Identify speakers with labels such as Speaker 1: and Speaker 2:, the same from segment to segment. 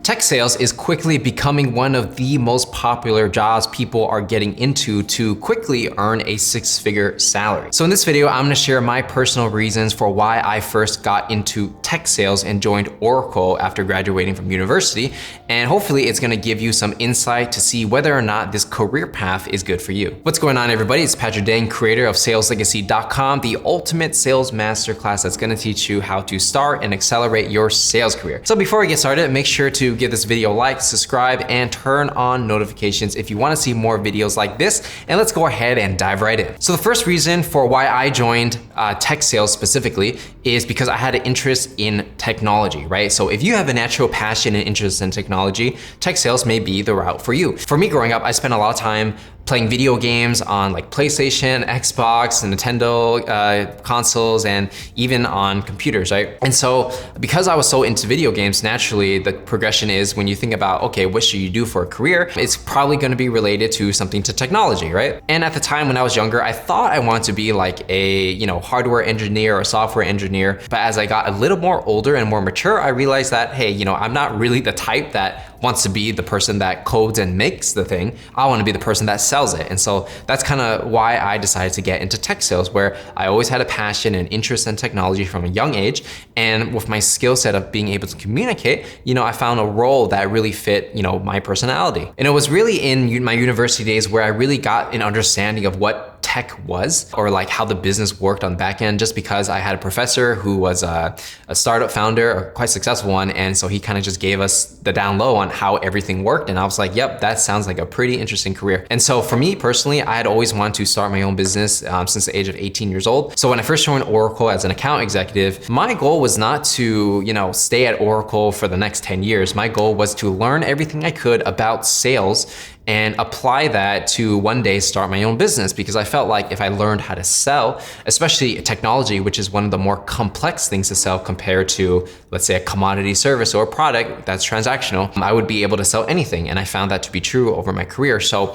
Speaker 1: Tech sales is quickly becoming one of the most popular jobs people are getting into to quickly earn a six-figure salary. So in this video, I'm gonna share my personal reasons for why I first got into tech sales and joined Oracle after graduating from university. And hopefully it's gonna give you some insight to see whether or not this career path is good for you. What's going on, everybody? It's Patrick Dang, creator of SalesLegacy.com, the ultimate sales masterclass that's gonna teach you how to start and accelerate your sales career. So before we get started, make sure to give this video a like, subscribe, and turn on notifications if you want to see more videos like this. And let's go ahead and dive right in. So the first reason for why I joined tech sales specifically is because I had an interest in technology, right? So if you have a natural passion and interest in technology, tech sales may be the route for you. For me growing up, I spent a lot of time playing video games on like PlayStation, Xbox, and Nintendo consoles, and even on computers, right? And so because I was so into video games, naturally the progression is when you think about, okay, what should you do for a career? It's probably gonna be related to something to technology, right? And at the time when I was younger, I thought I wanted to be like a, hardware engineer or software engineer. But as I got a little more older and more mature, I realized that, hey, I'm not really the type that wants to be the person that codes and makes the thing. I want to be the person that sells it. And so that's kind of why I decided to get into tech sales, where I always had a passion and interest in technology from a young age. And with my skill set of being able to communicate, I found a role that really fit, my personality. And it was really in my university days where I really got an understanding of what tech was, or like how the business worked on the back end, just because I had a professor who was a startup founder, a quite successful one. And so he kind of just gave us the down low on how everything worked. And I was like, yep, that sounds like a pretty interesting career. And so for me personally, I had always wanted to start my own business since the age of 18 years old. So when I first joined Oracle as an account executive, my goal was not to, stay at Oracle for the next 10 years. My goal was to learn everything I could about sales and apply that to one day start my own business, because I felt like if I learned how to sell, especially technology, which is one of the more complex things to sell compared to, let's say, a commodity service or a product that's transactional, I would be able to sell anything. And I found that to be true over my career. So,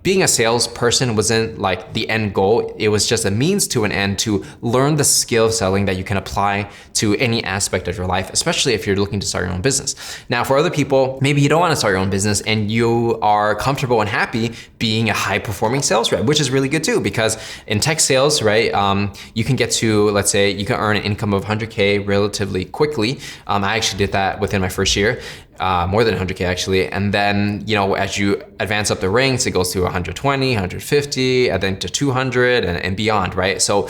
Speaker 1: being a salesperson wasn't like the end goal. It was just a means to an end to learn the skill of selling that you can apply to any aspect of your life, especially if you're looking to start your own business. Now, for other people, maybe you don't want to start your own business and you are comfortable and happy being a high performing sales rep, which is really good too, because in tech sales, right, you can get to, let's say, you can earn an income of 100K relatively quickly. I actually did that within my first year. More than 100K actually. And then, as you advance up the ranks, it goes to 120, 150, and then to 200 and beyond, right? So,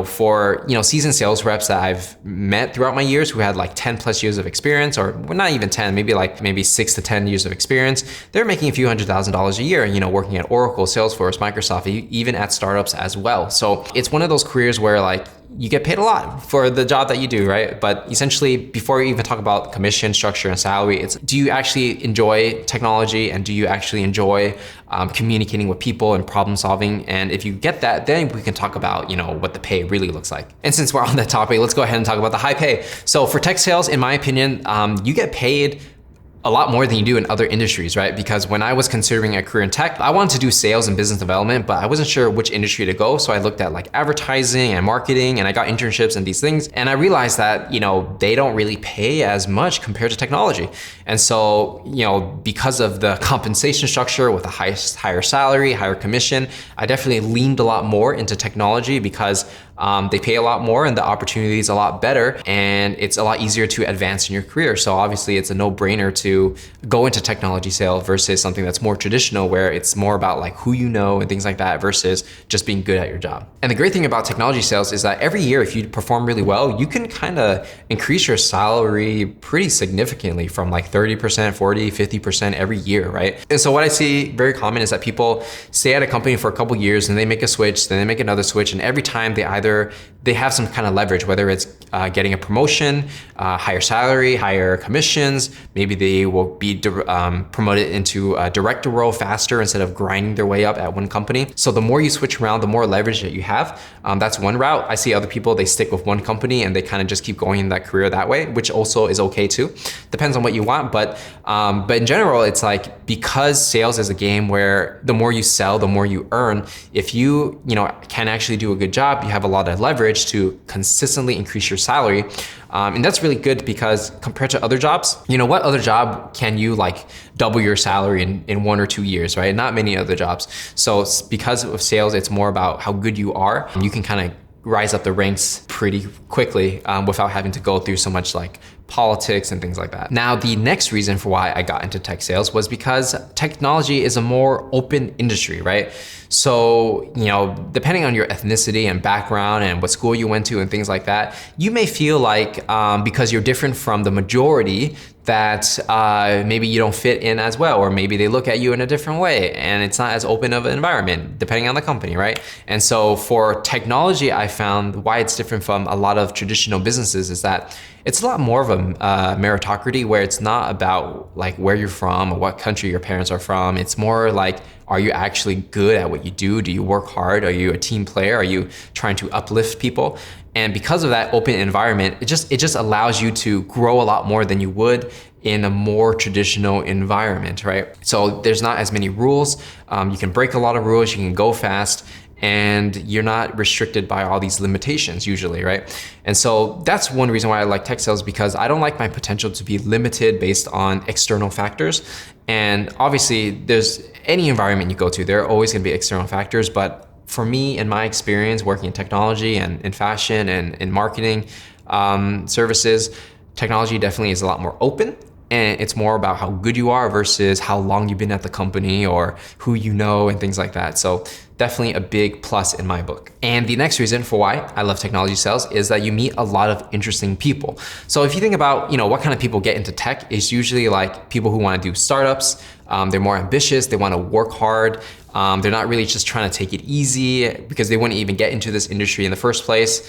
Speaker 1: for, seasoned sales reps that I've met throughout my years who had like 10 plus years of experience, or well, not even 10, maybe 6 to 10 years of experience, they're making a few $100,000 a year, working at Oracle, Salesforce, Microsoft, even at startups as well. So it's one of those careers where like, you get paid a lot for the job that you do, right? But essentially, before we even talk about commission structure and salary, it's, do you actually enjoy technology, and do you actually enjoy communicating with people and problem solving? And if you get that, then we can talk about, what the pay really looks like. And since we're on that topic, let's go ahead and talk about the high pay. So for tech sales, in my opinion, you get paid a lot more than you do in other industries, right? Because when I was considering a career in tech, I wanted to do sales and business development, but I wasn't sure which industry to go. So I looked at like advertising and marketing, and I got internships and these things. And I realized that, they don't really pay as much compared to technology. And so, because of the compensation structure with a higher salary, higher commission, I definitely leaned a lot more into technology because they pay a lot more and the opportunity is a lot better, and it's a lot easier to advance in your career. So obviously it's a no-brainer to go into technology sales versus something that's more traditional, where it's more about like who you know and things like that versus just being good at your job. And the great thing about technology sales is that every year, if you perform really well, you can kind of increase your salary pretty significantly from like 30%, 40, 50% every year, right? And so what I see very common is that people stay at a company for a couple years and they make a switch, then they make another switch, and every time they have some kind of leverage, whether it's getting a promotion, higher salary, higher commissions. Maybe they will be promoted into a director role faster instead of grinding their way up at one company. So the more you switch around, the more leverage that you have. That's one route. I see other people, they stick with one company and they kind of just keep going in that career that way, which also is okay too. Depends on what you want. But in general, it's like, because sales is a game where the more you sell, the more you earn. If you can actually do a good job, you have a lot of leverage to consistently increase your salary. And that's really good because compared to other jobs, what other job can you like double your salary in 1 or 2 years, right? Not many other jobs. So because of sales, it's more about how good you are. You can kind of rise up the ranks pretty quickly without having to go through so much like politics and things like that. Now, the next reason for why I got into tech sales was because technology is a more open industry, right? So, depending on your ethnicity and background and what school you went to and things like that, you may feel like because you're different from the majority that maybe you don't fit in as well, or maybe they look at you in a different way and it's not as open of an environment, depending on the company, right? And so for technology, I found why it's different from a lot of traditional businesses is that it's a lot more of a meritocracy where it's not about like where you're from or what country your parents are from. It's more like, are you actually good at what you do? Do you work hard? Are you a team player? Are you trying to uplift people? And because of that open environment, it just allows you to grow a lot more than you would in a more traditional environment, right? So there's not as many rules. You can break a lot of rules, you can go fast, and you're not restricted by all these limitations usually, right? And so that's one reason why I like tech sales, because I don't like my potential to be limited based on external factors. And obviously there's any environment you go to, there are always gonna be external factors, but for me, in my experience working in technology and in fashion and in marketing services, technology definitely is a lot more open. And it's more about how good you are versus how long you've been at the company or who you know and things like that. So definitely a big plus in my book. And the next reason for why I love technology sales is that you meet a lot of interesting people. So if you think about, what kind of people get into tech, is usually like people who want to do startups. They're more ambitious, they want to work hard. They're not really just trying to take it easy because they wouldn't even get into this industry in the first place.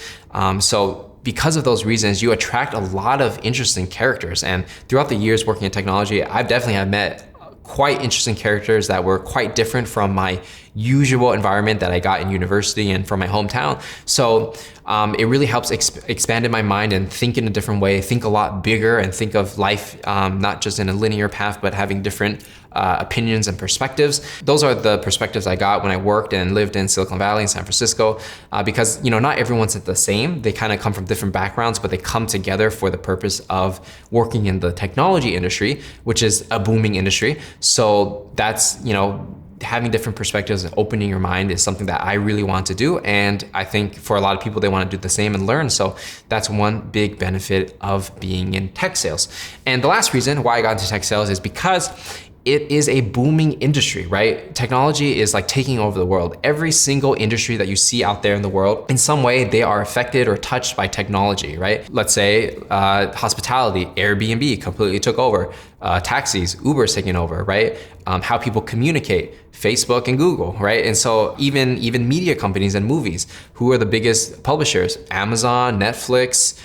Speaker 1: So because of those reasons, you attract a lot of interesting characters. And throughout the years working in technology, I've definitely met quite interesting characters that were quite different from my usual environment that I got in university and from my hometown. So it really helps expand in my mind and think in a different way, think a lot bigger and think of life not just in a linear path, but having different opinions and perspectives. Those are the perspectives I got when I worked and lived in Silicon Valley and San Francisco, because not everyone's the same. They kind of come from different backgrounds, but they come together for the purpose of working in the technology industry, which is a booming industry. So that's, having different perspectives and opening your mind is something that I really want to do. And I think for a lot of people, they want to do the same and learn. So that's one big benefit of being in tech sales. And the last reason why I got into tech sales is because it is a booming industry, right? Technology is like taking over the world. Every single industry that you see out there in the world, in some way, they are affected or touched by technology, right? Let's say hospitality, Airbnb completely took over. Taxis, Uber's taking over, right? How people communicate, Facebook and Google, right? And so even media companies and movies, who are the biggest publishers? Amazon, Netflix,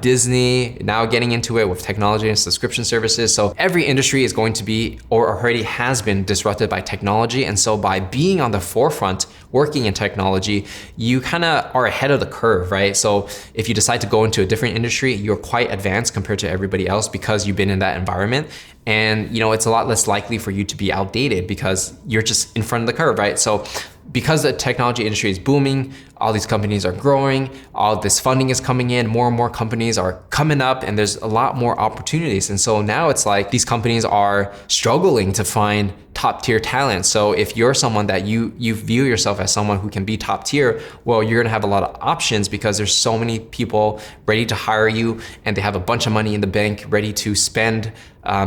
Speaker 1: Disney, now getting into it with technology and subscription services. So every industry is going to be, or already has been, disrupted by technology. And so by being on the forefront, working in technology, you kind of are ahead of the curve, right? So if you decide to go into a different industry, you're quite advanced compared to everybody else because you've been in that environment. And it's a lot less likely for you to be outdated because you're just in front of the curve, right? So because the technology industry is booming, all these companies are growing, all this funding is coming in, more and more companies are coming up, and there's a lot more opportunities. And so now it's like these companies are struggling to find top tier talent. So if you're someone that you view yourself as someone who can be top tier, well, you're gonna have a lot of options because there's so many people ready to hire you and they have a bunch of money in the bank ready to spend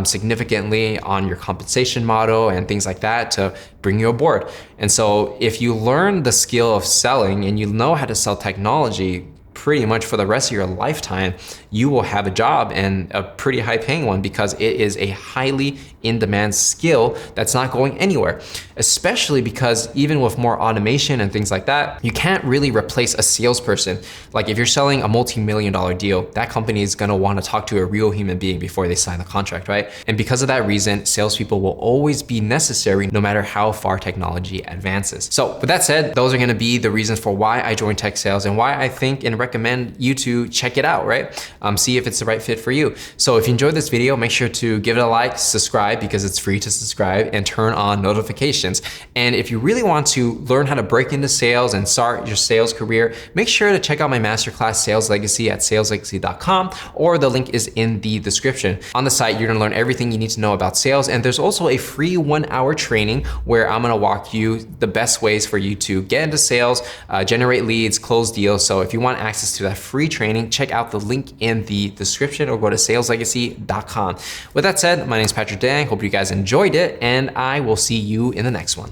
Speaker 1: significantly on your compensation model and things like that to bring you aboard. And so if you learn the skill of selling and you know how to sell technology pretty much for the rest of your lifetime, you will have a job, and a pretty high paying one, because it is a highly in-demand skill that's not going anywhere. Especially because even with more automation and things like that, you can't really replace a salesperson. Like if you're selling a multi-million-dollar deal, that company is gonna wanna talk to a real human being before they sign the contract, right? And because of that reason, salespeople will always be necessary no matter how far technology advances. So with that said, those are gonna be the reasons for why I joined tech sales and why I think and recommend you to check it out, right? see if it's the right fit for you. So if you enjoyed this video, make sure to give it a like, subscribe because it's free to subscribe, and turn on notifications. And if you really want to learn how to break into sales and start your sales career, make sure to check out my masterclass Sales Legacy at saleslegacy.com, or the link is in the description. On the site, you're gonna learn everything you need to know about sales, and there's also a free 1-hour training where I'm gonna walk you the best ways for you to get into sales, generate leads, close deals. So if you want access to that free training, check out the link in the description or go to saleslegacy.com. With that said, my name is Patrick Dang. Hope you guys enjoyed it, and I will see you in the next one.